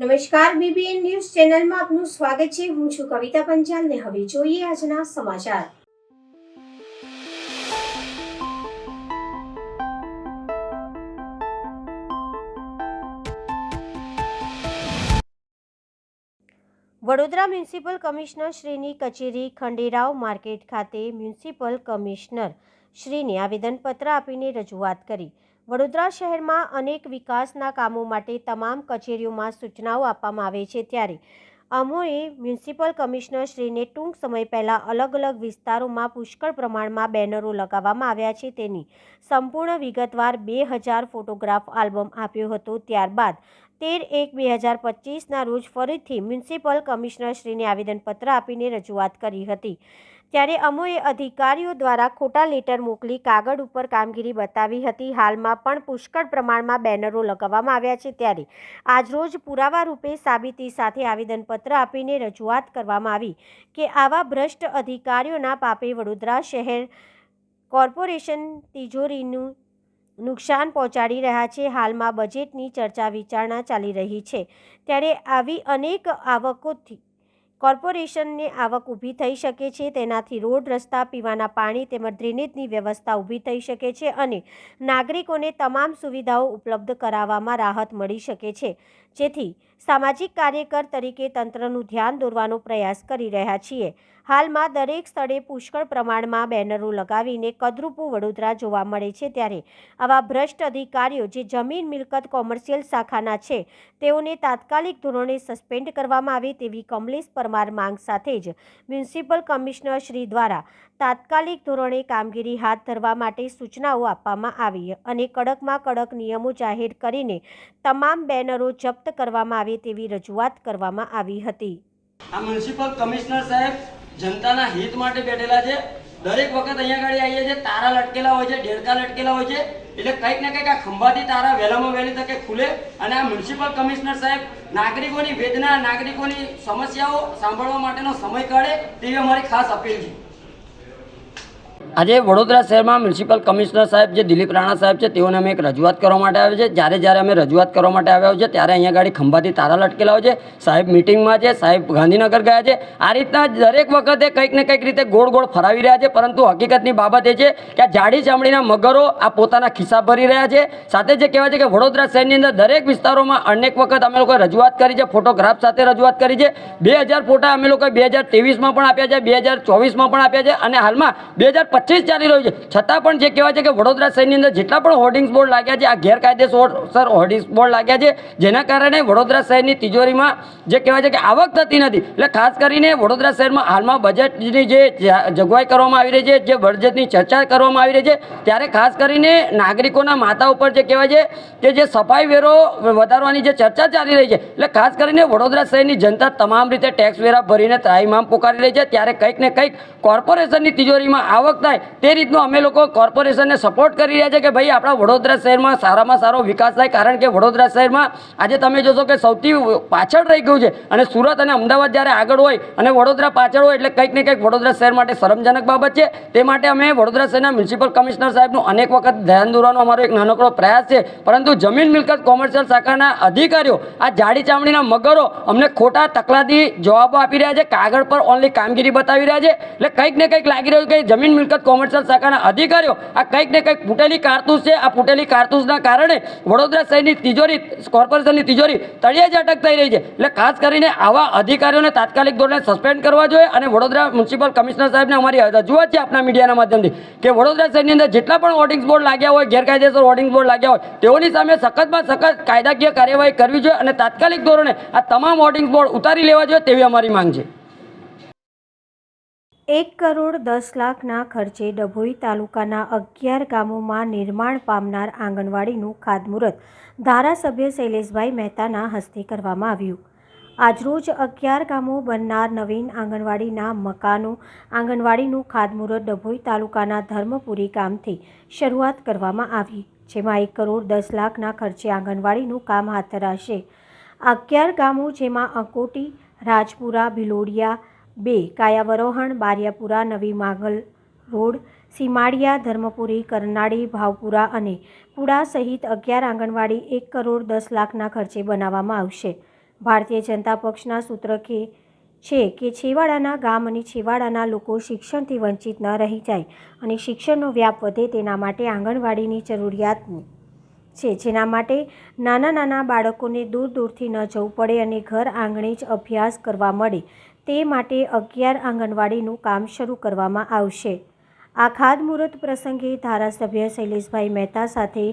નમસ્કાર, BBN news ચેનલમાં આપનું સ્વાગત છે। હું છું કવિતા પંચાલ ને હવે જોઈએ આજના સમાચાર। વડોદરા મ્યુનિસિપલ કમિશનર શ્રીની કચેરી ખંડેરાવ માર્કેટ ખાતે મ્યુનિસિપલ કમિશનર શ્રીને આવેદનપત્ર આપીને રજૂઆત કરી। વડોદરા શહેરમાં અનેક વિકાસના કામો માટે તમામ કચેરીઓમાં સૂચનાઓ આપવામાં આવે છે, ત્યારે અમોએ મ્યુનિસિપલ કમિશનર શ્રીને ટૂંક સમય પહેલાં અલગ અલગ વિસ્તારોમાં પુષ્કળ પ્રમાણમાં બેનરો લગાવવામાં આવ્યા છે તેની સંપૂર્ણ વિગતવાર 2000 ફોટોગ્રાફ આલ્બમ આપ્યો હતો। ત્યારબાદ 13/1/2025ના રોજ ફરીથી મ્યુનિસિપલ કમિશનર શ્રીને આવેદનપત્ર આપીને રજૂઆત કરી હતી, ત્યારે અમોએ અધિકારીઓ દ્વારા ખોટા લેટર મોકલી કાગળ ઉપર કામગીરી બતાવી હતી। હાલમાં પણ પુષ્કળ પ્રમાણમાં બેનરો લગાવવામાં આવ્યા છે, ત્યારે આજરોજ પુરાવા રૂપે સાબિતી સાથે આવેદનપત્ર આપીને રજૂઆત કરવામાં આવી કે આવા ભ્રષ્ટ અધિકારીઓના પાપે વડોદરા શહેર કોર્પોરેશન તિજોરીનું નુકસાન પહોંચાડી રહ્યા છે। હાલમાં બજેટની ચર્ચા વિચારણા ચાલી રહી છે, ત્યારે આવી અનેક આવકોથી કોર્પોરેશનને આવક ઊભી થઈ શકે છે। તેનાથી રોડ, રસ્તા, પીવાના પાણી તેમજ ડ્રેનેજની વ્યવસ્થા ઊભી થઈ શકે છે અને નાગરિકોને તમામ સુવિધાઓ ઉપલબ્ધ કરાવવામાં રાહત મળી શકે છે, જેથી સામાજિક કાર્યકર તરીકે તંત્રનું ધ્યાન દોરવાનો પ્રયાસ કરી રહ્યા છીએ। હાલમાં દરેક સ્થળે પુષ્કળ પ્રમાણમાં બેનરો લગાવીને કદરૂપું વડોદરા જોવા મળે છે, ત્યારે આવા ભ્રષ્ટ અધિકારીઓ જે જમીન મિલકત કોમર્શિયલ શાખાના છે તેઓને તાત્કાલિક ધોરણે સસ્પેન્ડ કરવામાં આવે તેવી કમલેશ પરમાર માંગ સાથે જ મ્યુનિસિપલ કમિશનર શ્રી દ્વારા તાત્કાલિક ધોરણે કામગીરી હાથ ધરવા માટે સૂચનાઓ આપવામાં આવી અને કડકમાં કડક નિયમો જાહેર કરીને તમામ બેનરો જપ્ત કરવામાં આવે તેવી રજૂઆત કરવામાં આવી હતી। આ મ્યુનિસિપલ કમિશનર સાહેબ જનતાના હિત માટે બેઠેલા છે। દરેક વખત અહીંયા ગાડી આવીએ છે, તારા લટકેલા હોય છે, ડેડકા લટકેલા હોય છે, એટલે કંઈક ને કંઈક આ ખંભાથી તારા વહેલામાં વહેલી તકે ખુલે અને આ મ્યુનિસિપલ કમિશનર સાહેબ નાગરિકોની વેદના, નાગરિકોની સમસ્યાઓ સાંભળવા માટેનો સમય કાઢે તેવી અમારી ખાસ અપીલ છે। આજે વડોદરા શહેરમાં મ્યુનિસિપલ કમિશનર સાહેબ જે દિલીપ રાણા સાહેબ છે તેઓને અમે એક રજૂઆત કરવા માટે આવ્યા છે। જ્યારે અમે રજૂઆત કરવા માટે આવ્યા છે ત્યારે અહીંયા ગાડી ખંભાથી તારા લટકેલા હોય છે, સાહેબ મિટિંગમાં છે, સાહેબ ગાંધીનગર ગયા છે। આ રીતના દરેક વખતે કંઈક ને કંઈક રીતે ગોળ ગોળ ફરાવી રહ્યા છે, પરંતુ હકીકતની બાબત એ છે કે આ જાડી ચામડીના મગરો આ પોતાના ખિસ્સા ભરી રહ્યા છે। સાથે જે કહેવાય છે કે વડોદરા શહેરની અંદર દરેક વિસ્તારોમાં અનેક વખત અમે લોકોએ રજૂઆત કરી છે, ફોટોગ્રાફ સાથે રજૂઆત કરી છે। 2000 ફોટા અમે લોકોએ 2023માં પણ આપ્યા છે, 2024માં પણ આપ્યા છે અને હાલમાં 2025 ચાલી રહ્યું છે, છતાં પણ જે કહેવાય છે કે વડોદરા શહેરની અંદર જેટલા પણ હોર્ડિંગ્સ બોર્ડ લાગ્યા છે, આ ગેરકાયદેસર હોર્ડિંગ્સ બોર્ડ લાગ્યા છે, જેના કારણે વડોદરા શહેરની તિજોરીમાં જે કહેવાય છે કે આવક થતી નથી। એટલે ખાસ કરીને વડોદરા શહેરમાં હાલમાં બજેટની જે જોગવાઈ કરવામાં આવી રહી છે, જે બજેટની ચર્ચા કરવામાં આવી રહી છે, ત્યારે ખાસ કરીને નાગરિકોના માથા ઉપર જે કહેવાય છે કે જે સફાઈ વેરો વધારવાની જે ચર્ચા ચાલી રહી છે, એટલે ખાસ કરીને વડોદરા શહેરની જનતા તમામ રીતે ટેક્સ વેરા ભરીને ત્રાહિમામ પોકારી રહી છે, ત્યારે કંઈક ને કંઈક કોર્પોરેશનની તિજોરીમાં આવક થાય તે રીતનો અમે લોકો કોર્પોરેશનને સપોર્ટ કરી રહ્યા છે કે ભાઈ આપણા વડોદરા શહેરમાં સારામાં સારો વિકાસ થાય। કારણ કે વડોદરા શહેરમાં આજે તમે જોશો કે સૌથી પાછળ રહી ગયું છે અને સુરત અને અમદાવાદ જ્યારે આગળ હોય અને વડોદરા પાછળ હોય એટલે કંઈક ને કંઈક વડોદરા શહેર માટે શરમજનક બાબત છે। તે માટે અમે વડોદરા શહેરના મ્યુનિસિપલ કમિશનર સાહેબનું અનેક વખત ધ્યાન દોરવાનો અમારો એક નાનકડો પ્રયાસ છે, પરંતુ જમીન મિલકત કોમર્શિયલ શાખાના અધિકારીઓ આ જાડી ચામડીના મગરો અમને ખોટા તકલાદી જવાબો આપી રહ્યા છે, કાગળ પર ઓનલી કામગીરી બતાવી રહ્યા છે। એટલે કંઈક ને કંઈક લાગી રહ્યું કે જમીન મિલકત કોમર્શિયલ શાખાના અધિકારીઓ આ કંઈક ને કંઈક ફૂટેલી કારતૂસ છે। આ ફૂટેલી કારતૂસના કારણે વડોદરા શહેરની તિજોરી, કોર્પોરેશનની તિજોરી તળિયે જ અટક થઈ રહી છે। એટલે ખાસ કરીને આવા અધિકારીઓને તાત્કાલિક ધોરણે સસ્પેન્ડ કરવા જોઈએ અને વડોદરા મ્યુનિસિપલ કમિશનર સાહેબને અમારી રજૂઆત છે આપના મીડિયાના માધ્યમથી કે વડોદરા શહેરની અંદર જેટલા પણ હોર્ડિંગ્સ બોર્ડ લાગ્યા હોય, ગેરકાયદેસર હોર્ડિંગ્સ બોર્ડ લાગ્યા હોય, તેઓની સામે સખતમાં સખત કાયદાકીય કાર્યવાહી કરવી જોઈએ અને તાત્કાલિક ધોરણે આ તમામ હોર્ડિંગ્સ બોર્ડ ઉતારી લેવા જોઈએ તેવી અમારી માંગ છે। 1 કરોડ 10 લાખના ખર્ચે ડભોઈ તાલુકાના 11 ગામોમાં નિર્માણ પામનાર આંગણવાડીનું ખાતમુહૂર્ત ધારાસભ્ય શૈલેષભાઈ મહેતાના હસ્તે કરવામાં આવ્યું। આજરોજ 11 ગામો બનનાર નવીન આંગણવાડીના મકાનો આંગણવાડીનું ખાતમુહૂર્ત ડભોઈ તાલુકાના ધર્મપુરી ગામથી શરૂઆત કરવામાં આવી, જેમાં 1 કરોડ 10 લાખના ખર્ચે આંગણવાડીનું કામ હાથ ધરાશે। 11 ગામો જેમાં અંકોટી, રાજપુરા, ભિલોડિયા 2, કાયાવરોહણ, બારિયાપુરા, નવી માંગલ રોડ, સીમાડિયા, ધર્મપુરી, કરનાળી, ભાવપુરા અને પુડા સહિત 11 આંગણવાડી 1 કરોડ 10 લાખના ખર્ચે બનાવવામાં આવશે। ભારતીય જનતા પક્ષના સૂત્ર છે કે છેવાડાના ગામ અને છેવાડાના લોકો શિક્ષણથી વંચિત ન રહી જાય અને શિક્ષણનો વ્યાપ વધે તેના માટે આંગણવાડીની જરૂરિયાત છે, જેના માટે નાના નાના બાળકોને દૂર દૂરથી ન જવું પડે અને ઘર આંગણે જ અભ્યાસ કરવા મળે તે માટે 11 આંગણવાડીનું કામ શરૂ કરવામાં આવશે. આ ખાતમુહૂર્ત પ્રસંગે ધારાસભ્ય શૈલેષભાઈ મહેતા સાથે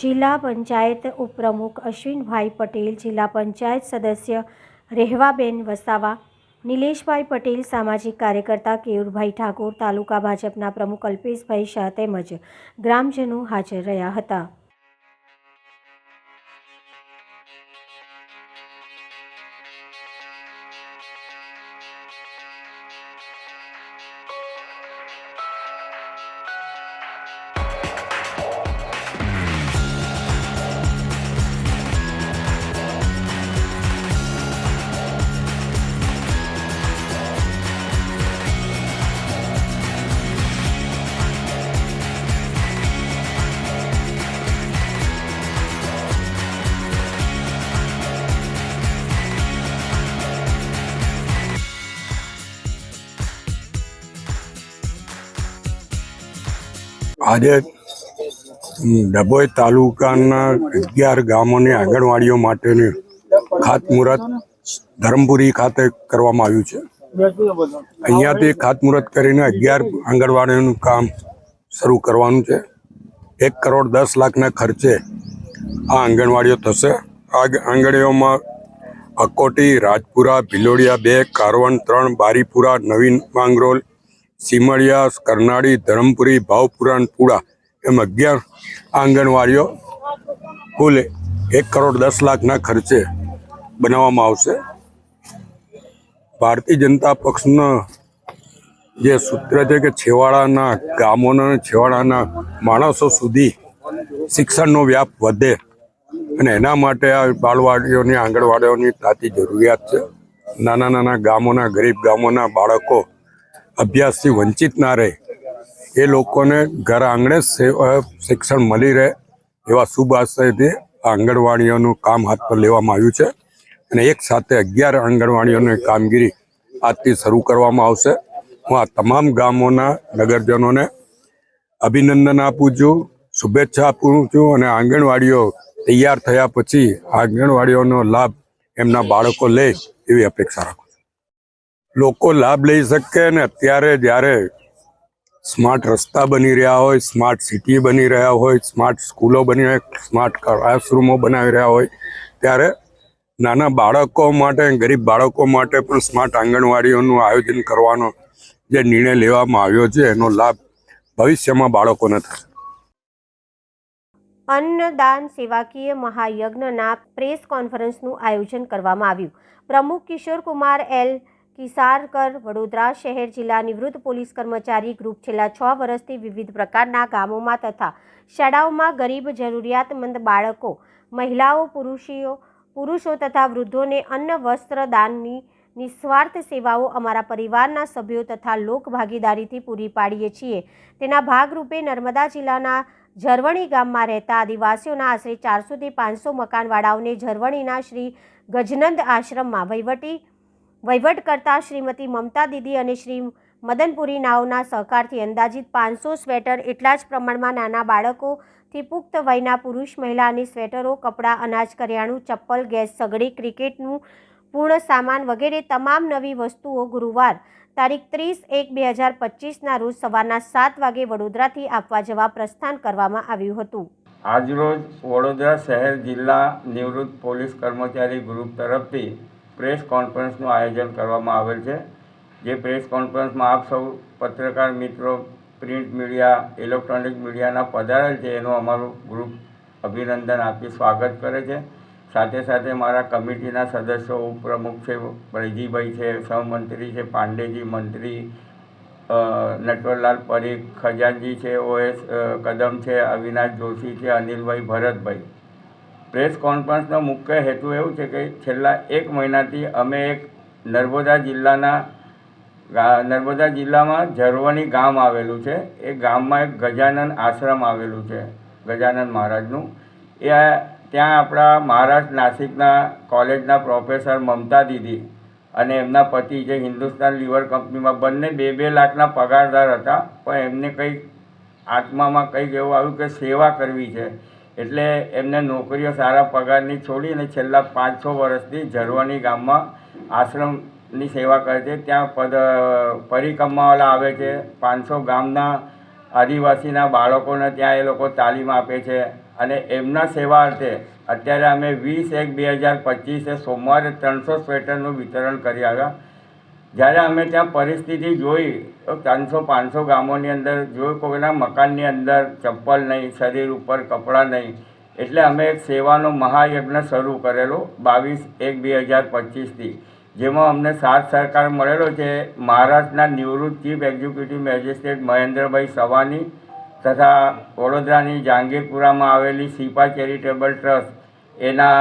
જિલ્લા પંચાયત ઉપપ્રમુખ અશ્વિનભાઈ પટેલ, જિલ્લા પંચાયત સદસ્ય રેહવાબેન વસાવા, નિલેશભાઈ પટેલ, સામાજિક કાર્યકર્તા કેયુરભાઈ ઠાકોર, તાલુકા ભાજપના પ્રમુખ અલ્પેશભાઈ શાહ તેમજ ગ્રામજનો હાજર રહ્યા હતા. આજે ડભોઈ તાલુકાના 11 ગામોની આંગણવાડીઓ માટેની ખાતમુહૂર્ત ધરમપુરી ખાતે કરવામાં આવ્યું છે. અહીંયાથી ખાતમુહૂર્ત કરીને 11 આંગણવાડીઓનું કામ શરૂ કરવાનું છે. 1 કરોડ 10 લાખના ખર્ચે આ આંગણવાડીઓ થશે. આ આંગણવાડીઓમાં અકોટી, રાજપુરા, ભિલોડિયા 2, કારવણ 3, બારીપુરા, નવીન માંગરોલ, સિમળિયા, કરનાળી, ધરમપુરી, ભાવપુરા, પુડા એમ 11 આંગણવાડીઓ કુલ 1 કરોડ 10 લાખના ખર્ચે બનાવવામાં આવશે. ભારતીય જનતા પક્ષનો જે સૂત્ર છે કે છેવાડાના ગામોના છેવાડાના માણસો સુધી શિક્ષણનો વ્યાપ વધે અને એના માટે આ બાળવાડીઓની આંગણવાડીઓની તાતી જરૂરિયાત છે. નાના નાના ગામોના ગરીબ ગામોના બાળકો અભ્યાસથી વંચિત ના રહે, એ લોકોને ઘર આંગણે શિક્ષણ મળી રહે એવા શુભ આશયથી આંગણવાડીઓનું કામ હાથ પર લેવામાં આવ્યું છે અને એક સાથે 11 આંગણવાડીઓની કામગીરી આજથી શરૂ કરવામાં આવશે. હું આ તમામ ગામોના નગરજનોને અભિનંદન આપું છું, શુભેચ્છા આપું છું અને આંગણવાડીઓ તૈયાર થયા પછી આંગણવાડીઓનો લાભ એમના બાળકો લે એવી અપેક્ષા રાખું છું. લોકો લાભ લઈ શકે ને અત્યારે જ્યારે સ્માર્ટ રસ્તા બની રહ્યા હોય, સ્માર્ટ સિટી બની રહ્યા હોય, સ્માર્ટ સ્કૂલો બની રહી, સ્માર્ટ ક્લાસરૂમો બનાવી રહ્યા હોય, ત્યારે નાના બાળકો માટે, ગરીબ બાળકો માટે પણ સ્માર્ટ આંગણવાડીઓનું આયોજન કરવાનો જે નિર્ણય લેવામાં આવ્યો છે એનો લાભ ભવિષ્યમાં બાળકોને થશે. અન્નદાન સેવાકીય મહાયજ્ઞના પ્રેસ કોન્ફરન્સનું આયોજન કરવામાં આવ્યું. પ્રમુખ કિશોરકુમાર એલ કિસારકર, વડોદરા શહેર જિલ્લા નિવૃત્ત પોલીસ કર્મચારી ગ્રુપ છેલ્લા 6 વર્ષથી વિવિધ પ્રકારના ગામોમાં તથા શાળાઓમાં ગરીબ, જરૂરિયાતમંદ બાળકો, મહિલાઓ, પુરુષો તથા વૃદ્ધોને અન્ન, વસ્ત્ર દાનની નિસ્વાર્થ સેવાઓ અમારા પરિવારના સભ્યો તથા લોક ભાગીદારીથી પૂરી પાડીએ છીએ. તેના ભાગરૂપે નર્મદા જિલ્લાના ઝરવણી ગામમાં રહેતા આદિવાસીઓના આશરે 400 થી 500 મકાનવાળાઓને ઝરવણીના શ્રી ગજનંદ આશ્રમમાં વહીવટ કરતા શ્રીમતી મમતા દીદી અને શ્રી મદનપુરી નાઓના સહકારથી અંદાજિત 500 સ્વેટર, એટલા જ પ્રમાણમાં નાના બાળકોથી પુખ્ત વયના પુરુષ મહિલાની સ્વેટરો, કપડાં, અનાજ, કરિયાણું, ચપ્પલ, ગેસ સગડી, ક્રિકેટનું પૂર્ણ સામાન વગેરે તમામ નવી વસ્તુઓ ગુરુવાર તારીખ 30/1/2025ના રોજ સવારના 7 વાગે વડોદરાથી આપવા જવા પ્રસ્થાન કરવામાં આવ્યું હતું. આજરોજ વડોદરા શહેર જિલ્લા નિવૃત્ત પોલીસ કર્મચારી ગ્રુપ તરફથી પ્રેસ કોન્ફરન્સનું આયોજન કરવામાં આવેલ છે. જે પ્રેસ કોન્ફરન્સમાં આપ સૌ પત્રકાર મિત્રો, પ્રિન્ટ મીડિયા, ઇલેક્ટ્રોનિક મીડિયાના પધારેલ છે એનું અમારું ગ્રુપ અભિનંદન આપી સ્વાગત કરે છે. સાથે સાથે મારા કમિટીના સદસ્યો, ઉપપ્રમુખ છે બ્રજીભાઈ છે, સહમંત્રી છે પાંડેજી, મંત્રી નટવરલાલ પરીખ, ખજાનજી છે OS કદમ છે, અવિનાશ જોશી છે, અનિલભાઈ, ભરતભાઈ. પ્રેસ કોન્ફરન્સનો મુખ્ય હેતુ એવું છે કે છેલ્લા 1 મહિનાથી અમે એક નર્મદા જિલ્લામાં ઝરવણી ગામ આવેલું છે. એ ગામમાં એક ગજાનન આશ્રમ આવેલું છે, ગજાનન મહારાજનું. એ ત્યાં આપણા મહારાષ્ટ્ર નાસિકના કોલેજના પ્રોફેસર મમતા દીદી અને એમના પતિ જે હિન્દુસ્તાન લીવર કંપનીમાં બંને 2-2 લાખના પગારદાર હતા, પણ એમને કંઈક આત્મામાં કંઈક એવું આવ્યું કે સેવા કરવી છે, એટલે એમને નોકરીઓ સારા પગારની છોડીને છેલ્લા 5-6 વર્ષથી ઝરવાની ગામમાં આશ્રમની સેવા કરે છે. ત્યાં પરિક્રમાવાળા આવે છે, 500 ગામના આદિવાસીના બાળકોને ત્યાં એ લોકો તાલીમ આપે છે અને એમના સેવા અર્થે અત્યારે અમે 20/1/2025 સોમવારે 300 સ્વેટરનું વિતરણ કરી આવ્યા. જ્યારે અમે ત્યાં પરિસ્થિતિ જોઈ તો 300-500 ગામોની અંદર જોયું કોઈના મકાનની અંદર ચપ્પલ નહીં, શરીર ઉપર કપડાં નહીં, એટલે અમે એક સેવાનો મહાયજ્ઞ શરૂ કરેલો 22/1/2025થી, જેમાં અમને સાથ સહકાર મળેલો છે મહારાષ્ટ્રના નિવૃત્ત ચીફ એક્ઝિક્યુટિવ મેજિસ્ટ્રેટ મહેન્દ્રભાઈ સવાની તથા વડોદરાની જહાંગીરપુરામાં આવેલી સિપા ચેરિટેબલ ટ્રસ્ટ એના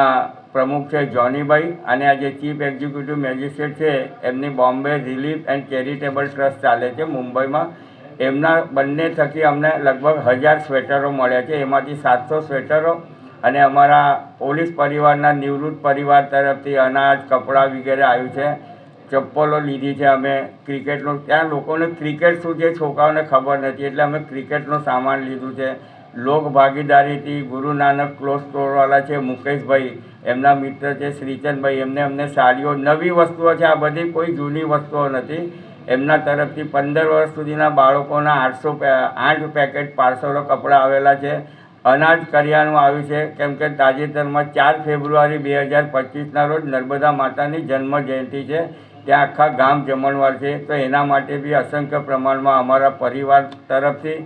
પ્રમુખ છે જોનીભાઈ, અને આ જે ચીફ એક્ઝિક્યુટિવ મેજિસ્ટ્રેટ છે એમની Bombay relief and charitable trust ચાલે છે મુંબઈમાં, એમના બંને થકી અમને લગભગ 1000 સ્વેટરો મળ્યા છે. એમાંથી 700 સ્વેટરો અને અમારા પોલીસ પરિવારના નિવૃત્ત પરિવાર તરફથી અનાજ, કપડાં વગેરે આવ્યું છે. ચપ્પલો લીધી છે અમે. ક્રિકેટનું ત્યાં લોકોને ક્રિકેટ શું છે છોકરાઓને ખબર નથી, એટલે અમે ક્રિકેટનું સામાન લીધું છે. લોક ભાગીદારીથી ગુરુ નાનક ક્લોથ સ્ટોરવાળા છે મુકેશભાઈ, એમના મિત્ર છે શ્રીચંદભાઈ, અમને સાડીઓ, નવી વસ્તુઓ છે, આ બધી કોઈ જૂની વસ્તુઓ નથી. એમના તરફથી 15 વર્ષ સુધીના બાળકોના 8 પેકેટ પાર્સલો કપડાં આવેલા છે. અનાજ કરિયાણું આવ્યું છે, કેમ કે તાજેતરમાં 4 ફેબ્રુઆરી 2025ના રોજ નર્મદા માતાની જન્મ જયંતિ છે, ત્યાં આખા ગામ જમણવાર છે, તો એના માટે બી અસંખ્ય પ્રમાણમાં અમારા પરિવાર તરફથી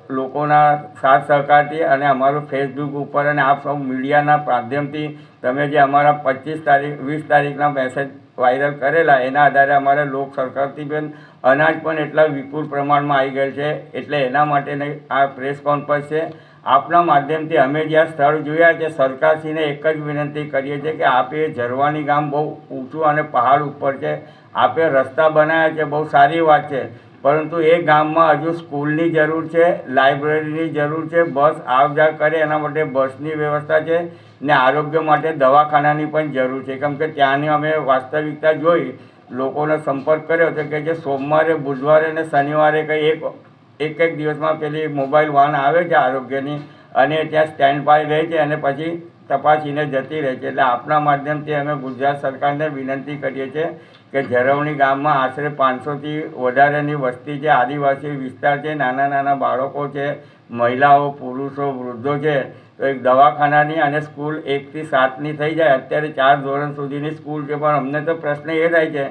લોકોના સાથ સહકારથી અને અમારું ફેસબુક ઉપર અને આપ સૌ મીડિયાના માધ્યમથી તમે જે અમારા 20 તારીખના મેસેજ વાયરલ કરેલા એના આધારે અમારે લોક સરકારથી પણ અનાજ પણ એટલા વિપુલ પ્રમાણમાં આવી ગયેલ છે, એટલે એના માટેની આ પ્રેસ કોન્ફરન્સ છે. આપના માધ્યમથી અમે જ્યાં સ્થળ જોયા છે સરકારશ્રીને એક જ વિનંતી કરીએ છીએ કે આપે ઝરવાની ગામ બહુ ઊંચું અને પહાડ ઉપર છે, આપે રસ્તા બનાવ્યા છે, બહુ સારી વાત છે, પરંતુ એ ગામમાં હજુ સ્કૂલની જરૂર છે, લાઇબ્રેરીની જરૂર છે, બસ આવ જા કરે એના માટે બસની વ્યવસ્થા છે ને આરોગ્ય માટે દવાખાનાની પણ જરૂર છે. કેમ કે ત્યાંની અમે વાસ્તવિકતા જોઈ, લોકોનો સંપર્ક કર્યો તો કે જે સોમવારે, બુધવારે અને શનિવારે કંઈ એક દિવસમાં પેલી મોબાઈલ વાન આવે છે આરોગ્યની અને ત્યાં સ્ટેન્ડ બાય રહે છે અને પછી તપાસીને જતી રહે છે. એટલે આપના માધ્યમથી અમે ગુજરાત સરકારને વિનંતી કરીએ છીએ કે ઝરવણી ગામમાં આશરે 500થી વધારેની વસ્તી છે, આદિવાસી વિસ્તાર છે, નાના બાળકો છે, મહિલાઓ, પુરુષો, વૃદ્ધો છે, તો એક દવાખાનાની અને સ્કૂલ 1 થી 7ની થઈ જાય. અત્યારે 4 ધોરણ સુધીની સ્કૂલ છે, પણ અમને તો પ્રશ્ન એ થાય છે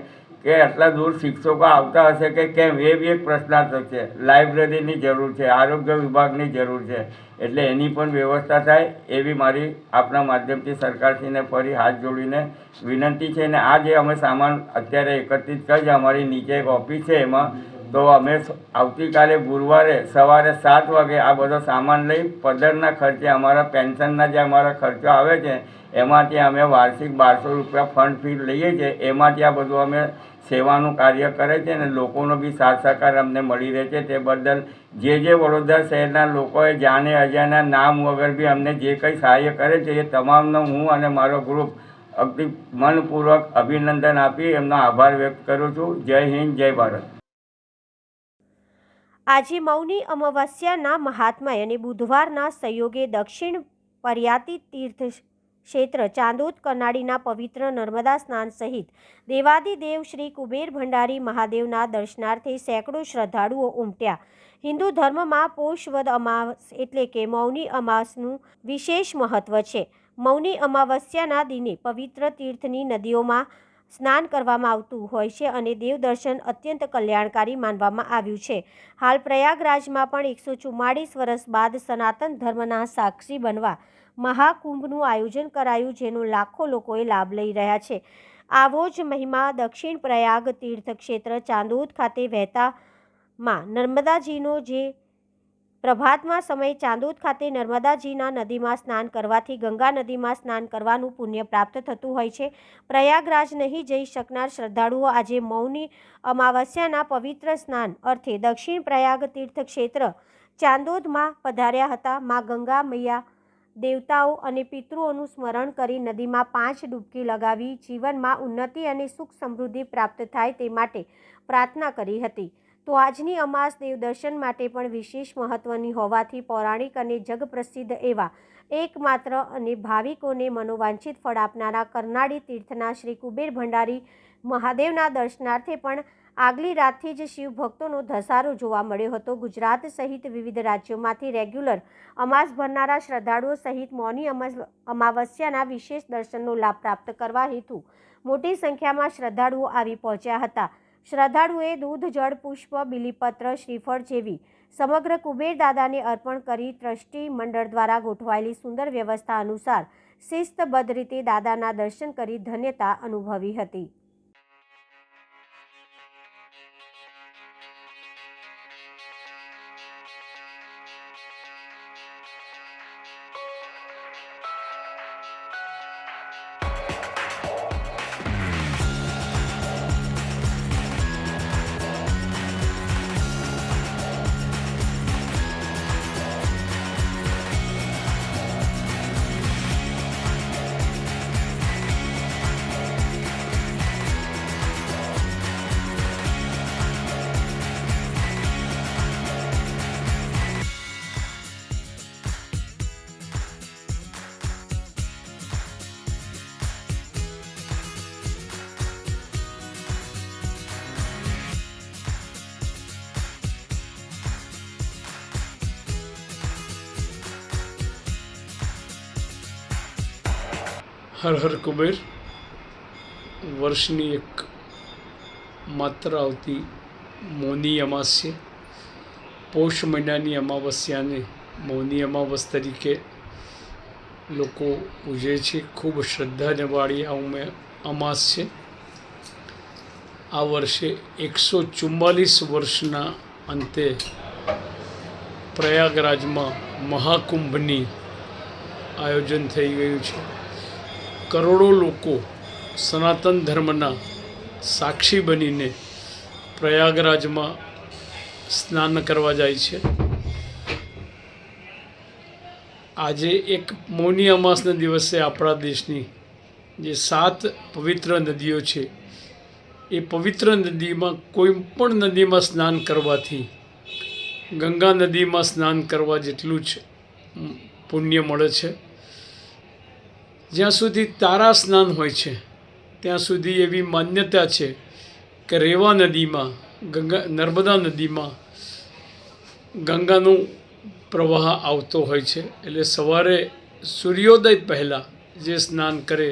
કે આટલા દૂર શિક્ષકો આવતા હશે કે કેમ, એ બી એક પ્રશ્નાર્થક છે. લાઇબ્રેરીની જરૂર છે, આરોગ્ય વિભાગની જરૂર છે, એટલે એની પણ વ્યવસ્થા થાય એવી મારી આપના માધ્યમથી સરકારશ્રીને ફરી હાથ જોડીને વિનંતી છે. અને આ જે અમે સામાન અત્યારે એકત્રિત કરી છે, અમારી નીચે એક ઓફિસ છે, એમાં તો અમે આવતીકાલે ગુરુવારે સવારે 7 વાગે આ બધો સામાન લઈ પદરના ખર્ચે, અમારા પેન્શનના જે અમારા ખર્ચો આવે છે એમાંથી અમે વાર્ષિક 1200 રૂપિયા ફંડ ફી લઈએ છીએ, એમાંથી આ બધું અમે સેવાનું કાર્ય કરે છે અને લોકોનો બી સાથ સહકાર અમને મળી રહે છે. તે બદલ જે વડોદરા શહેરના લોકોએ જાણે અજાણ્યા નામ વગર બી અમને જે કંઈ સહાય કરે છે એ તમામનો હું અને મારો ગ્રુપ અતિ મનપૂર્વક અભિનંદન આપી એમનો આભાર વ્યક્ત કરું છું. જય હિન્દ, જય ભારત. આજે મૌની અમાવસ્યાના મહાત્મય અને બુધવારના સંયોગે દક્ષિણ પર્યાતી તીર્થ ક્ષેત્ર ચાંદોદ કરનાળીના પવિત્ર નર્મદા સ્નાન સહિત દેવાદિદેવ શ્રી કુબેર ભંડારી મહાદેવના દર્શનાર્થે સેંકડો શ્રદ્ધાળુઓ ઉમટ્યા. હિન્દુ ધર્મમાં પોષ વદ અમાસ એટલે કે મૌની અમાસનું વિશેષ મહત્વ છે. મૌની અમાવસ્યાના દિને પવિત્ર તીર્થની નદીઓમાં સ્નાન કરવામાં આવતું હોય છે અને દેવદર્શન અત્યંત કલ્યાણકારી માનવામાં આવ્યું છે. હાલ પ્રયાગરાજમાં પણ 144 વર્ષ બાદ સનાતન ધર્મના સાક્ષી બનવા મહાકુંભનું આયોજન કરાયું, જેનો લાખો લોકોએ લાભ લઈ રહ્યા છે. આવો જ મહિમા દક્ષિણ પ્રયાગ તીર્થ ક્ષેત્ર ચાંદોદ ખાતે વહેતામાં નર્મદાજીનો જે પ્રભાતમાં સમયે ચાંદોદ ખાતે નર્મદાજીના નદીમાં સ્નાન કરવાથી ગંગા નદીમાં સ્નાન કરવાનું પુણ્ય પ્રાપ્ત થતું હોય છે. પ્રયાગરાજ નહીં જઈ શકનાર શ્રદ્ધાળુઓ આજે મૌની અમાવસ્યાના પવિત્ર સ્નાન અર્થે દક્ષિણ પ્રયાગ તીર્થ ક્ષેત્ર ચાંદોદમાં પધાર્યા હતા. મા ગંગા મૈયા દેવતાઓ અને પિતૃઓનું સ્મરણ કરી નદીમાં 5 ડૂબકી લગાવી જીવનમાં ઉન્નતિ અને સુખ સમૃદ્ધિ પ્રાપ્ત થાય તે માટે પ્રાર્થના કરી હતી. તો આજની અમાસ દેવદર્શન માટે પણ વિશેષ મહત્વની હોવાથી પૌરાણિક અને જગપ્રસિદ્ધ એવા એકમાત્ર અને ભાવિકોને મનોવાંછિત ફળ આપનારા કરનાળી તીર્થના શ્રી કુબેર ભંડારી મહાદેવના દર્શનાર્થે પણ આગલી રાતથી જ શિવ ભક્તોનો ધસારો જોવા મળ્યો હતો. ગુજરાત સહિત વિવિધ રાજ્યોમાંથી રેગ્યુલર અમાસ ભરનારા શ્રદ્ધાળુઓ સહિત મૌની અમાવસ્યાના વિશેષ દર્શનનો લાભ પ્રાપ્ત કરવા હેતુ મોટી સંખ્યામાં શ્રદ્ધાળુઓ આવી પહોંચ્યા હતા. શ્રદ્ધાળુઓએ દૂધ, જળ, પુષ્પ, બિલીપત્ર, શ્રીફળ જેવી સમગ્ર કુબેર દાદાને અર્પણ કરી ટ્રસ્ટી મંડળ દ્વારા ગોઠવાયેલી સુંદર વ્યવસ્થા અનુસાર શિસ્તબદ્ધ રીતે દાદાના દર્શન કરી ધન્યતા અનુભવી હતી. હર હર કુબેર. વર્ષની એક માત્ર આવતી મૌની અમાસ્યા, પૌષ મહિનાની અમાવસ્યાને મૌની અમાવસ તરીકે લોકો ઉજવે છે. ખૂબ શ્રદ્ધાવાળી આ અમાસ છે. આ વર્ષે 144 વર્ષના અંતે પ્રયાગરાજમાં મહાકુંભની આયોજન થઈ ગયું છે. કરોડો લોકો સનાતન ધર્મના સાક્ષી બનીને પ્રયાગરાજમાં સ્નાન કરવા જાય છે. આજે એક મૌની અમાસના દિવસે આપણા દેશની જે 7 પવિત્ર નદીઓ છે એ પવિત્ર નદીમાં કોઈ પણ નદીમાં સ્નાન કરવાથી ગંગા નદીમાં સ્નાન કરવા જેટલું જ પુણ્ય મળે છે. જ્યાં સુધી તારા સ્નાન હોય છે ત્યાં સુધી એવી માન્યતા છે કે રેવા નદીમાં નર્મદા નદીમાં ગંગાનું પ્રવાહ આવતો હોય છે. એટલે સવારે સૂર્યોદય પહેલાં જે સ્નાન કરે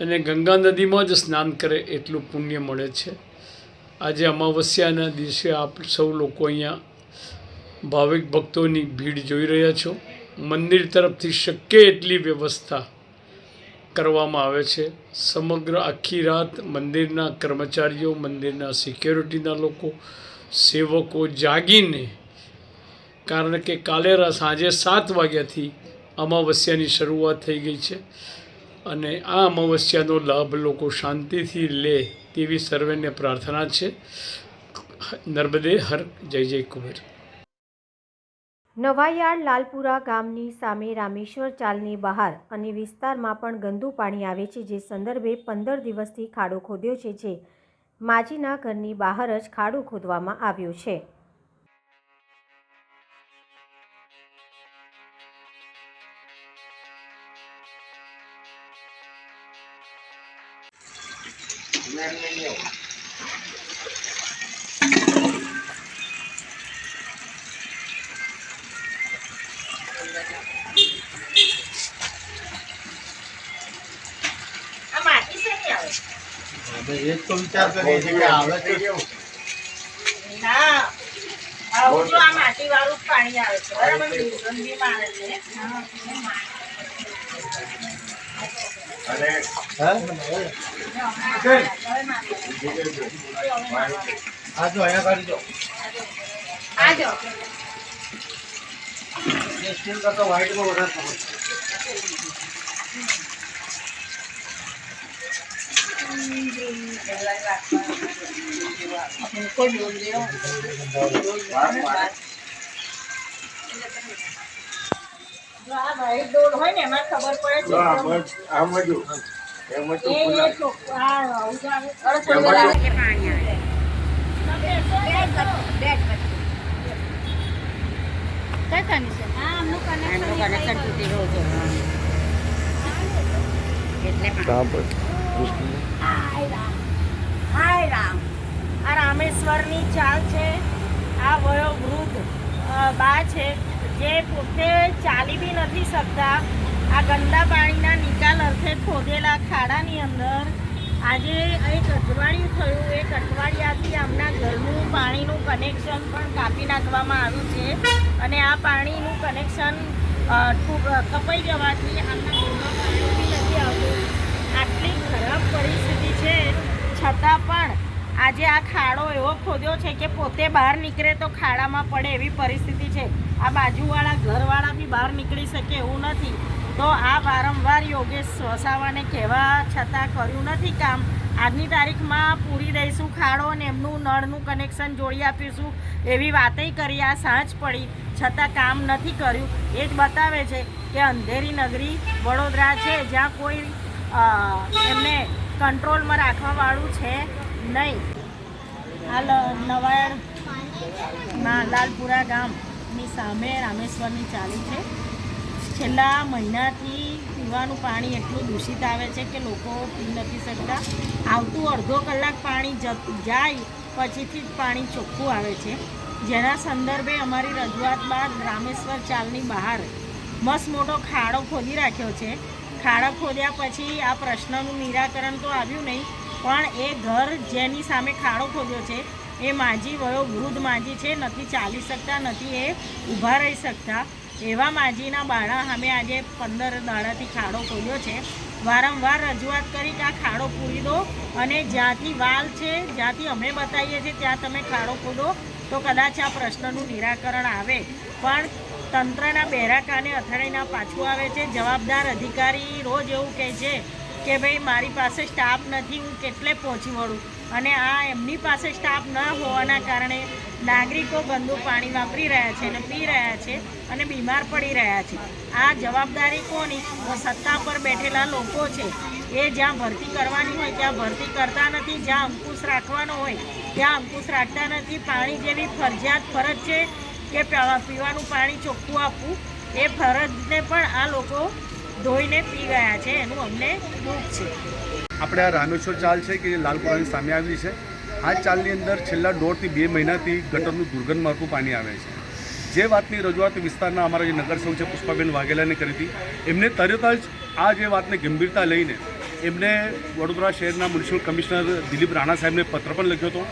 અને ગંગા નદીમાં જ સ્નાન કરે એટલું પુણ્ય મળે છે. આજે અમાવસ્યાના દિવસે આપ સૌ લોકો અહીંયા ભાવિક ભક્તોની ભીડ જોઈ રહ્યા છો. મંદિર તરફથી શક્ય એટલી વ્યવસ્થા કરવામાં આવે છે. સમગ્ર આખી રાત મંદિરના કર્મચારીઓ, મંદિરના સિક્યોરિટીના લોકો, સેવકો જાગીને, કારણ કે કાલે સાંજે 7 વાગ્યાથી અમાવસ્યાની શરૂઆત થઈ ગઈ છે અને આ અમાવસ્યાનો લાભ લોકો શાંતિથી લે તેવી સર્વેને પ્રાર્થના છે. નર્મદે હર. જય જય કુબેર. નવાયાર્ડ લાલપુરા ગામની સામે રામેશ્વર ચાલની બહાર અને વિસ્તારમાં પણ ગંદુ પાણી આવે છે, જે સંદર્ભે 15 દિવસથી ખાડો ખોદ્યો છે, જે માજીના ઘરની બહાર જ ખાડો ખોદવામાં આવ્યો છે. એક તો વિચાર કરીએ છીએ કે આવે તો કેવું ના આવું જો આ માટી વાળું પાણી આવે છે બરાબર ગંદી મારે છે અને આ જો અહીંયા કાઢી દો આ જો સ્ટીલ કરતા વ્હાઈટમાં વધારે કોઈ બોલ દેવો જો આ વાઈટ ડોલ હોય ને એમાં ખબર પડે છે આમ જ એમ જ એ ચોખ્ખું આ આવું જ આવે. અરે થોડી વાર આવે કે પાણી આવે. તમે બેસો, બેસો. હા, આમનું કનેક્શન તૂટી ગયું છે. એટલે હાય રામ. આ રામેશ્વરની ચાલ છે. આ વયોવૃદ્ધ બા છે જે પોતે ચાલી બી નથી શકતા. આ ગંદા પાણીના નિકાલ અર્થે ખોદેલા ખાડાની અંદર આજે એક અઠવાડિયું થયું. એક અઠવાડિયાથી આમના ઘરનું પાણીનું કનેક્શન પણ કાપી નાખવામાં આવ્યું છે અને આ પાણીનું કનેક્શન કપાઈ જવાથી આમના ઘરમાં પાણી બી નથી આવતું. આટલી ખરાબ પરિસ્થિતિ છે છતાં પણ આજે આ ખાડો એવો ખોદ્યો છે કે પોતે બહાર નીકળે તો ખાડામાં પડે એવી પરિસ્થિતિ છે. આ બાજુવાળા ઘરવાળા બી બહાર નીકળી શકે એવું નથી. તો આ વારંવાર યોગેશ વસાવાને કહેવા છતાં કર્યું નથી કામ. આજની તારીખમાં પૂરી દઈશું ખાડો અને એમનું નળનું કનેક્શન જોડી આપીશું એવી વાતય કરી. આ સાંજ પડી છતાં કામ નથી કર્યું. એ જ બતાવે છે કે અંધેરી નગરી વડોદરા છે જ્યાં કોઈ એમને કંટ્રોલમાં રાખવાવાળું છે નહીં. હાલ નવાડના લાલપુરા ગામની સામે રામેશ્વરની ચાલી છે. છેલ્લા મહિનાથી પીવાનું પાણી એટલું દૂષિત આવે છે કે લોકો પી નથી શકતા. આવતું અડધો કલાક પાણી જાય પછીથી જ પાણી ચોખ્ખું આવે છે. જેના સંદર્ભે અમારી રજૂઆત બાદ રામેશ્વર ચાલની બહાર મસ્ત મોટો ખાડો ખોદી રાખ્યો છે. ખાડા ખોદ્યા પછી આ પ્રશ્નનું નિરાકરણ તો આવ્યું નહીં, પણ એ ઘર જેની સામે ખાડો ખોદ્યો છે એ માજી વયોવૃદ્ધ માજી છે. નથી ચાલી શકતા, નથી એ ઊભા રહી શકતા. એવા માજીના બાળા સામે આજે 15 દાડાથી ખાડો ખોદ્યો છે. વારંવાર રજૂઆત કરી કે આ ખાડો પૂરી દો અને જ્યાંથી વાલ છે, જ્યાંથી અમે બતાવીએ છીએ ત્યાં તમે ખાડો ખોદો તો કદાચ આ પ્રશ્નનું નિરાકરણ આવે. પણ તંત્રના બેરા કાને અથડાઈને પાછું આવે છે. જવાબદાર અધિકારી રોજ એવું કહે છે કે ભાઈ મારી પાસે સ્ટાફ નથી, હું કેટલે પહોંચી વળું. અને આ એમની પાસે સ્ટાફ ન હોવાના કારણે નાગરિકો ગંદુ પાણી વાપરી રહ્યા છે અને પી રહ્યા છે અને બીમાર પડી રહ્યા છે. આ જવાબદારી કોની? સત્તા પર બેઠેલા લોકો છે. એ જ્યાં ભરતી કરવાની હોય ત્યાં ભરતી કરતા નથી, જ્યાં અંકુશ રાખવાનો હોય ત્યાં અંકુશ રાખતા નથી. પાણી જેવી ફરજિયાત ફરજ છે કે પીવાનું પાણી ચોખ્ખું આપવું, એ ફરજને પણ આ લોકો ધોઈને પી ગયા છે. એનું અમને દુઃખ છે. આપણે આ રામેશ્વર ચાલ છે કે જે લાલપુરાની સામે આવેલી છે. આ ચાલની અંદર છેલ્લા 1.5 થી 2 મહિનાથી ગટરનું દુર્ગંધ મારતું પાણી આવે છે. જે વાતની રજૂઆત વિસ્તારના અમારા જે નગરસેવક છે પુષ્પાબેન વાઘેલાને કરી હતી, એમને તરત જ આ જે વાતને ગંભીરતા લઈને એમને વડોદરા શહેરના મ્યુનિસિપલ કમિશનર દિલીપ રાણા સાહેબને પત્ર પણ લખ્યો હતો.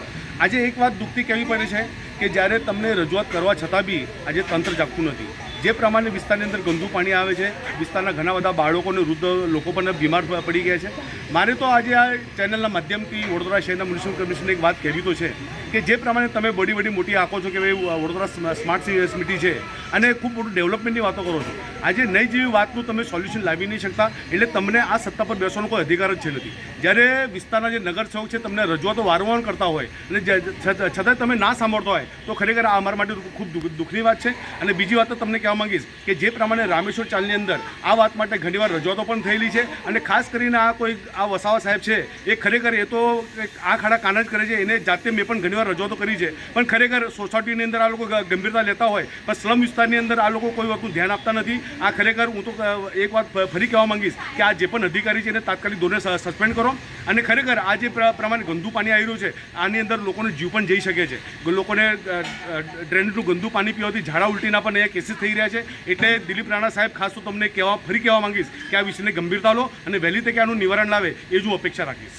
આજે એક વાત દુઃખથી કહેવી પડે છે કે જ્યારે તમને રજૂઆત કરવા છતાં બી આજે તંત્ર જાગતું નથી. જે પ્રમાણે વિસ્તારની અંદર ગંદુ પાણી આવે છે, વિસ્તારના ઘણા બધા બાળકો અને વૃદ્ધ લોકો પણ બીમાર પડી ગયા છે. મારે તો આજે આ ચેનલના માધ્યમથી વડોદરા શહેરના મ્યુનિસિપલ કમિશનરને એક વાત કહેવી તો છે કે જે પ્રમાણે તમે બડી મોટી આંખો છો કે ભાઈ વડોદરા સ્માર્ટ સિટી છે અને ખૂબ મોટું ડેવલપમેન્ટની વાતો કરો છો, આજે નહીં જેવી વાતનું તમે સોલ્યુશન લાવી નહીં શકતા, એટલે તમને આ સત્તા પર બેસવાનો કોઈ અધિકાર જ છે નથી. જ્યારે વિસ્તારના જે નગરસેવક છે તમને રજૂઆતો વારંવાર કરતા હોય અને છતાંય તમે ના સાંભળતા હોય તો ખરેખર આ અમારા માટે ખૂબ દુઃખની વાત છે. અને બીજી વાત તો તમને કહેવા માંગીશ કે જે પ્રમાણે રામેશ્વર ચાલની અંદર આ વાત માટે ઘણીવાર રજૂઆતો પણ થયેલી છે અને ખાસ કરીને આ વસાવા સાહેબ છે એ ખરેખર એ તો આ ખાડા કાન જ કરે છે. એને જાતે મેં પણ ઘણીવાર રજૂઆતો કરી છે, પણ ખરેખર સોસાયટીની અંદર આ લોકો ગંભીરતા લેતા હોય પણ સ્લમ વિસ્તારની અંદર આ લોકો કોઈ વાતનું ધ્યાન આપતા નથી. આ ખરેખર હું તો એક વાત ફરી કહેવા માંગીશ કે આ જે પણ અધિકારી છે એને તાત્કાલિક ધોરણે સસ્પેન્ડ કરો. અને ખરેખર આ જે પ્રમાણે ગંદુ પાણી આવી રહ્યું છે આની અંદર લોકોને જીવ પણ જઈ શકે છે. લોકોને ડ્રેનેજનું ગંદુ પાણી પીવાથી ઝાડા ઉલટીના પણ અહીંયા કેસીસ થઈ રહ્યા છે. એટલે દિલીપ રાણા સાહેબ ખાસ તો તમને ફરી કહેવા માંગીશ કે આ વિષયને ગંભીરતા લો અને વહેલી તકે આનું નિવારણ લાવે એ જ હું અપેક્ષા રાખીશ.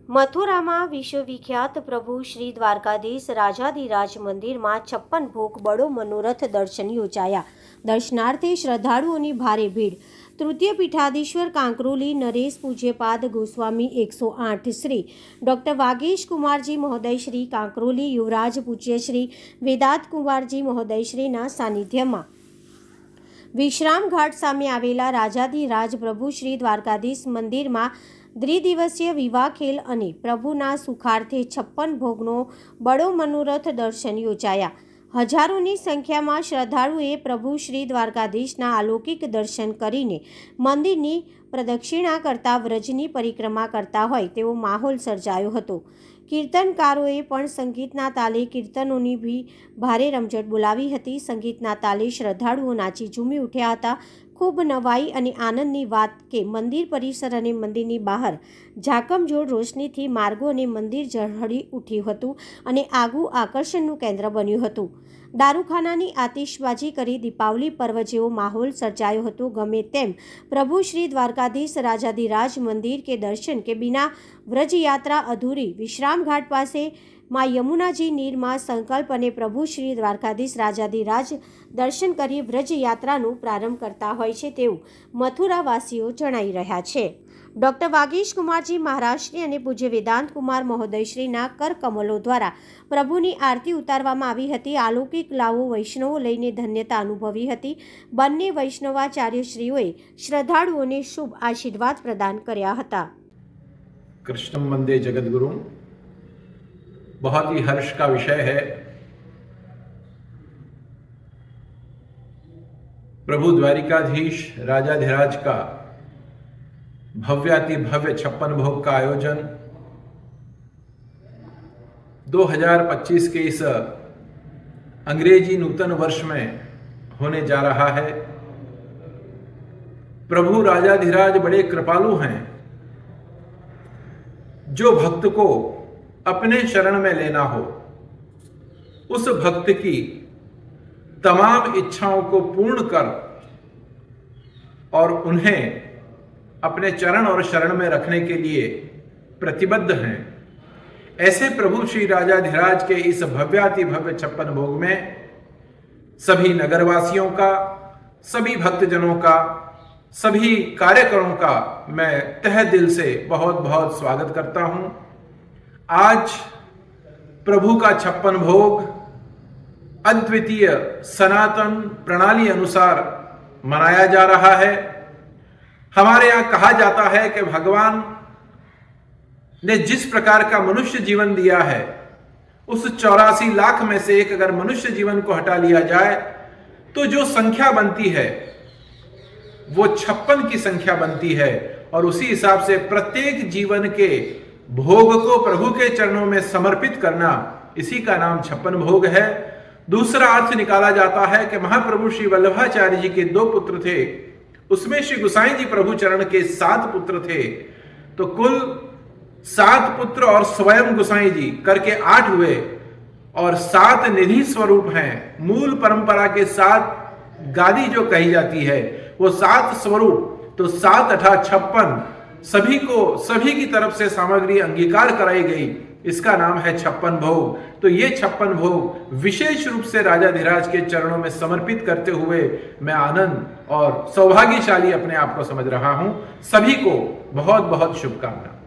મથુરામાં વિશ્વવિખ્યાત પ્રભુ શ્રી દ્વારકાધીશ રાજાધિરાજ મંદિરમાં 56 ભોગ બડો મનોરથ દર્શન યોજાયા. દર્શનાર્થે શ્રદ્ધાળુઓની ભારે ભીડ. તૃતીય પીઠાધીશ્વર કાંકરોલી નરેશ પૂજ્યપાદ ગોસ્વામી 108 શ્રી ડૉક્ટર વાગેશ કુમારજી મહોદય શ્રી કાંકરોલી યુવરાજ પૂજ્ય શ્રી વેદાંત કુમારજી મહોદય શ્રીના સાનિધ્યમાં વિશ્રામ ઘાટ સામે આવેલા રાજાધિરાજ પ્રભુ શ્રી દ્વારકાધીશ મંદિરમાં દ્વિદિવસીય વિવાહ ખેલ અને પ્રભુના સુખાર્થે 56 ભોગનો બડો મનોરથ દર્શન યોજાયા હજારોની સંખ્યામાં શ્રદ્ધાળુએ પ્રભુ શ્રી દ્વારકાધીશના અલૌકિક દર્શન કરીને મંદિરની પ્રદક્ષિણા કરતા વ્રજની પરિક્રમા કરતા હોય તેવો માહોલ સર્જાયો હતો. કીર્તનકારોએ પણ સંગીતના તાલે કીર્તનોની ભી ભારે રમઝટ બોલાવી હતી. સંગીતના તાલે શ્રદ્ધાળુઓ નાચી ઝૂમી ઉઠ્યા હતા. ખૂબ નવાઈ અને આનંદની વાત કે મંદિર પરિસર અને મંદિરની બહાર ઝાકમઝોળ રોશનીથી માર્ગો અને મંદિર ઝળહળી ઉઠ્યું હતું અને આગવું આકર્ષણનું કેન્દ્ર બન્યું હતું. દારૂખાનાની આતિશબાજી કરી દીપાવલી પર્વ જેવો માહોલ સર્જાયો હતો. ગમે તેમ પ્રભુ શ્રી દ્વારકાધીશ રાજાધિરાજ મંદિર કે દર્શન કે બિના વ્રજયાત્રા અધૂરી. વિશ્રામઘાટ પાસે માં યમુનાજી નીરમાં સંકલ્પ અને પ્રભુ શ્રી દ્વારકાધીશ રાજાધિરાજ દર્શન કરી વ્રજયાત્રાનો પ્રારંભ કરતા હોય છે તેવું મથુરાવાસીઓ જણાવી રહ્યા છે. ડૉક્ટર વાગીશ કુમારજી મહારાજશ્રી અને પૂજ્ય વેદાંત કુમાર મહોદયશ્રીના કરકમલો દ્વારા પ્રભુની આરતી ઉતારવામાં આવી હતી. અલૌકિક લાવો વૈષ્ણવો લઈને ધન્યતા અનુભવી હતી. બંને વૈષ્ણવાચાર્યશ્રીઓએ શ્રદ્ધાળુઓને શુભ આશીર્વાદ પ્રદાન કર્યા હતા. कृष्णम वंदे जगद्गुरु। बहुत ही हर्ष का विषय है। प्रभु द्वारिकाधीश राजाधिराज का भव्याति भव्य 56 भोग का आयोजन 2025 के इस अंग्रेजी नूतन वर्ष में होने जा रहा है। प्रभु राजाधिराज बड़े कृपालु हैं। जो भक्त को अपने शरण में लेना हो उस भक्त की तमाम इच्छाओं को पूर्ण कर और उन्हें अपने चरण और शरण में रखने के लिए प्रतिबद्ध हैं। ऐसे प्रभु श्री राजाधिराज के इस भव्याति भव्य 56 भोग में सभी नगरवासियों का, सभी भक्तजनों का, सभी कार्यकरों का मैं तहे दिल से बहुत बहुत स्वागत करता हूं। आज प्रभु का 56 भोग अद्वितीय सनातन प्रणाली अनुसार मनाया जा रहा है। हमारे यहाँ कहा जाता है कि भगवान ने जिस प्रकार का मनुष्य जीवन दिया है उस 84 लाख में से एक अगर मनुष्य जीवन को हटा लिया जाए तो जो संख्या बनती है वो 56 की संख्या बनती है। और उसी हिसाब से प्रत्येक जीवन के भोग को प्रभु के चरणों में समर्पित करना, इसी का नाम 56 भोग है। दूसरा अर्थ निकाला जाता है कि महाप्रभु श्री वल्लभाचार्य जी के 2 पुत्र थे, उसमें श्री गुसाई जी प्रभु चरण के 7 पुत्र थे, तो कुल 7 पुत्र और स्वयं गुसाई जी करके 8 हुए। और 7 निधि स्वरूप हैं। मूल परंपरा के 7 गादी जो कही जाती है वो 7 स्वरूप, तो 7 अठा 56 सभी को, सभी की तरफ से सामग्री अंगीकार कराई गई, इसका नाम है 56 भोग। तो ये 56 भोग विशेष रूप से राजाधिराज के चरणों में समर्पित करते हुए मैं आनंद और सौभाग्यशाली अपने आप को समझ रहा हूं। सभी को बहुत बहुत शुभकामनाएं।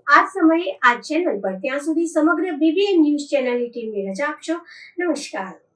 આ સમયે આ ચેનલ પર. ત્યાં સુધી સમગ્ર BBN ન્યૂઝ ચેનલની ટીમને રજા આપશો. નમસ્કાર.